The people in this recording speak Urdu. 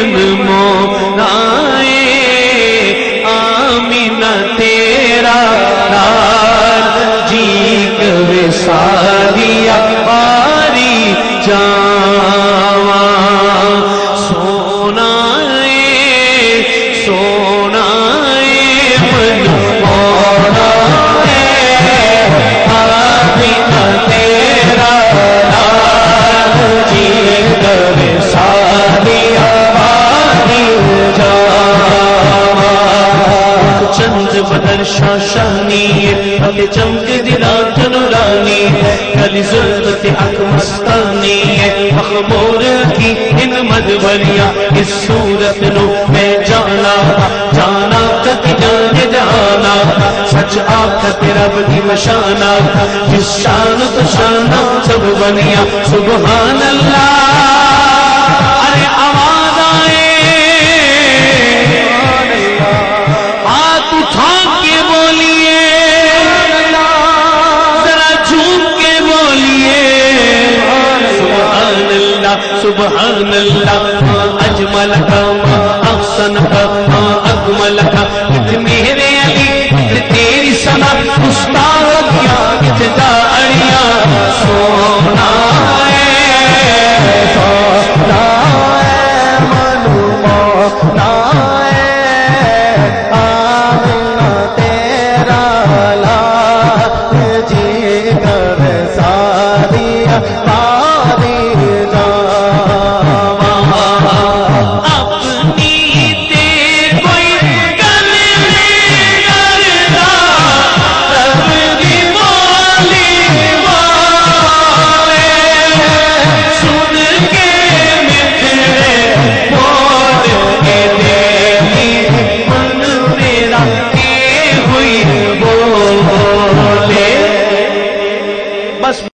من مونائے آمینہ تیرا لال جی گوے ساریا پاری جاواں سونا سونا من مونائے آمینہ تیرا لال جی گوے ساریا پاری جاواں چند بدر شاشانی ہے چمک دلات نورانی کلی ظلمت حق مستانی ہے مخمور کی ان مدبریاں اس صورت نو میں جانا جانا تک جان جانا سچ آخت رب کی مشانہ جس شان تو شانہ سب بنیا سبحان اللہ ارے آواز آئے ہاتھ اٹھا کے بولیے ذرا جھوم کے بولیے سبحان اللہ سبحان اللہ ما اجمل کا ما احسن کا ما اکمل کا میرے علی تیری سنا استاد کیا ابتدا اڑیاں سونا